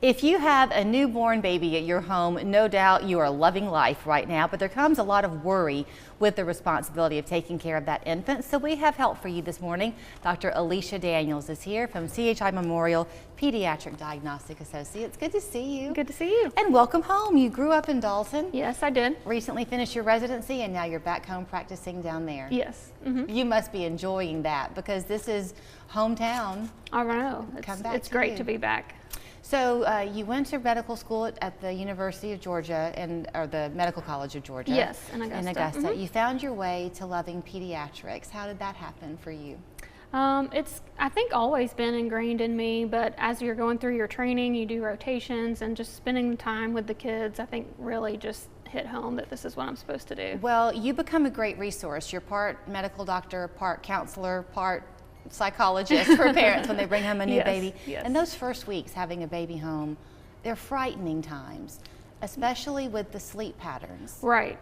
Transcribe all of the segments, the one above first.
If you have a newborn baby at your home, no doubt you are loving life right now, but there comes a lot of worry with the responsibility of taking care of that infant. So we have help for you this morning. Dr. Alicia Daniels is here from CHI Memorial Pediatric Diagnostic Associates. Good to see you. Good to see you. And welcome home. You grew up in Dalton. Yes, I did. Recently finished your residency and now you're back home practicing down there. Yes. You must be enjoying that because this is hometown. I know. It's great to be back. So you went to medical school at the University of Georgia, or the Medical College of Georgia. Yes, in Augusta. You found your way to loving pediatrics. How did that happen for you? It's, I think, always been ingrained in me, but as you're going through your training, you do rotations, and just spending time with the kids, I think really just hit home that this is what I'm supposed to do. Well, you become a great resource. You're part medical doctor, part counselor, part psychologist for parents when they bring home a new baby. Yes. And those first weeks having a baby home, they're frightening times, especially with the sleep patterns. Right.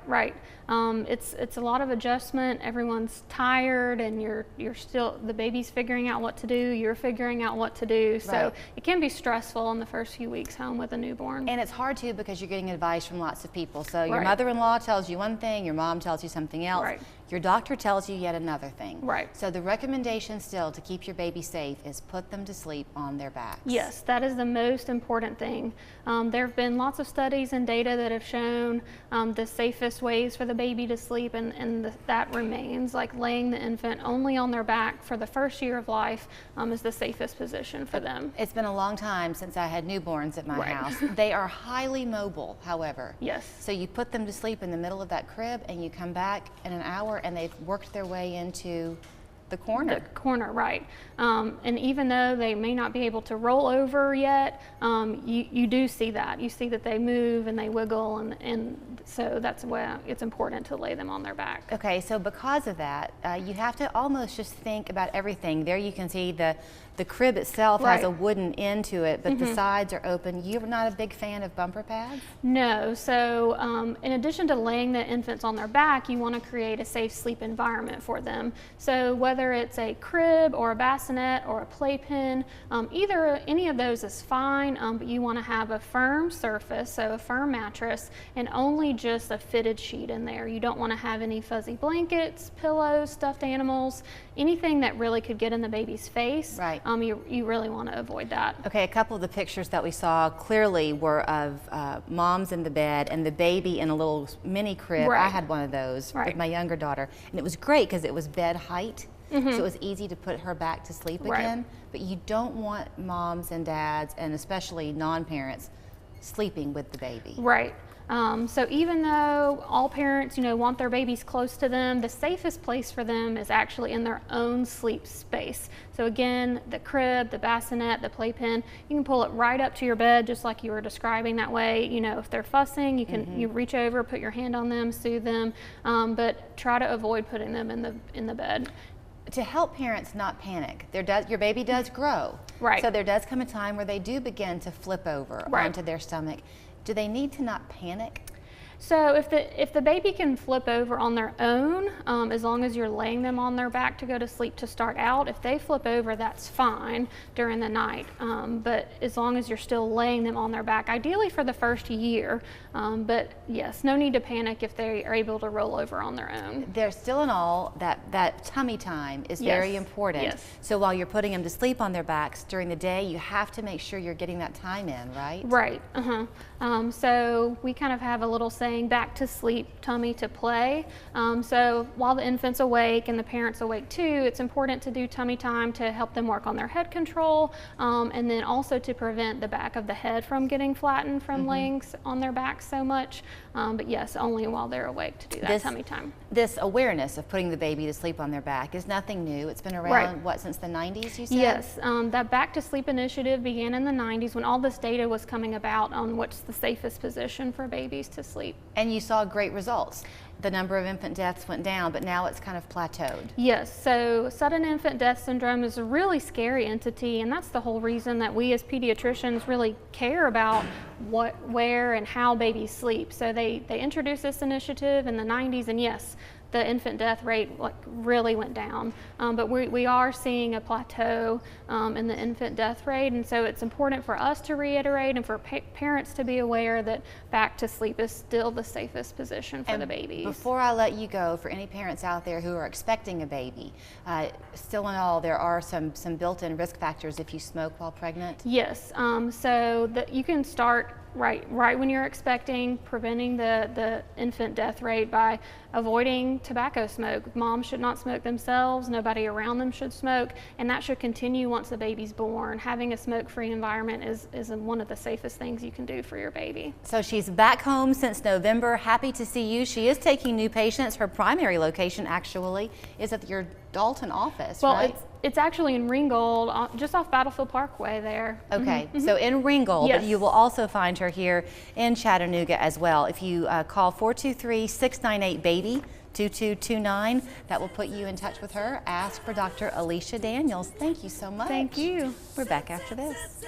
It's a lot of adjustment. Everyone's tired, and you're still, the baby's figuring out what to do. You're figuring out what to do. So it can be stressful in the first few weeks home with a newborn. And it's hard too because you're getting advice from lots of people. So your mother-in-law tells you one thing, your mom tells you something else. Your doctor tells you yet another thing. So the recommendation still to keep your baby safe is put them to sleep on their backs. Yes, that is the most important thing. There have been lots of studies and data that have shown the safest ways for the baby to sleep, and that remains. Like laying the infant only on their back for the first year of life is the safest position for them. It's been a long time since I had newborns at my house. They are highly mobile, however. Yes. So you put them to sleep in the middle of that crib and you come back in an hour and they've worked their way into the corner. The corner, right. And even though they may not be able to roll over yet, you do see that. You see that they move and they wiggle, and so that's why it's important to lay them on their back. Okay, so because of that, you have to almost just think about everything. There you can see the crib itself has a wooden end to it, but the sides are open. You're not a big fan of bumper pads? No, so in addition to laying the infants on their back, you want to create a safe sleep environment for them. So whether it's a crib or a bassinet or a playpen, any of those is fine, but you want to have a firm surface, so a firm mattress, and only just a fitted sheet in there. You don't want to have any fuzzy blankets, pillows, stuffed animals, anything that really could get in the baby's face. You really want to avoid that. Okay, a couple of the pictures that we saw clearly were of moms in the bed and the baby in a little mini crib. I had one of those with my younger daughter, and it was great because it was bed height. So it was easy to put her back to sleep again. But you don't want moms and dads, and especially non-parents, sleeping with the baby. So even though all parents, want their babies close to them, the safest place for them is actually in their own sleep space. So again, the crib, the bassinet, the playpen, you can pull it right up to your bed, just like you were describing that way. If they're fussing, you can you reach over, put your hand on them, soothe them, but try to avoid putting them in the bed. To help parents not panic, your baby does grow. So there does come a time where they do begin to flip over onto their stomach. Do they need to not panic? So if the baby can flip over on their own, as long as you're laying them on their back to go to sleep to start out, if they flip over, that's fine during the night. But as long as you're still laying them on their back, ideally for the first year. But yes, no need to panic if they are able to roll over on their own. There's still in all that tummy time is very important. So while you're putting them to sleep on their backs during the day, you have to make sure you're getting that time in, right? So we kind of have a little saying, back to sleep, tummy to play. So while the infant's awake and the parent's awake too, it's important to do tummy time to help them work on their head control, and then also to prevent the back of the head from getting flattened from laying on their back so much. But yes, only while they're awake to do that tummy time. This awareness of putting the baby to sleep on their back is nothing new. It's been around, what, since the 90s, you said? Yes, that Back to Sleep initiative began in the 90s when all this data was coming about on what's the safest position for babies to sleep. And you saw great results. The number of infant deaths went down, but now it's kind of plateaued. Yes, so sudden infant death syndrome is a really scary entity, and that's the whole reason that we as pediatricians really care about where and how babies sleep. So they introduced this initiative in the 90s, and yes, the infant death rate like really went down. But we are seeing a plateau in the infant death rate, and so it's important for us to reiterate and for parents to be aware that back to sleep is still the safest position for the babies. Before I let you go, for any parents out there who are expecting a baby, still in all, there are some built-in risk factors if you smoke while pregnant? Yes, so you can start right when you're expecting, preventing the infant death rate by avoiding tobacco smoke. Moms should not smoke themselves, nobody around them should smoke, and that should continue once the baby's born. Having a smoke-free environment is one of the safest things you can do for your baby. So she's back home since November. Happy to see you. She is taking new patients. Her primary location actually is at your Dalton office, right? It's actually in Ringgold, just off Battlefield Parkway there. Okay, so in Ringgold, yes. But you will also find her here in Chattanooga as well. If you call 423-698-BABY, 2229, that will put you in touch with her. Ask for Dr. Alicia Daniels. Thank you so much. Thank you. We're back after this.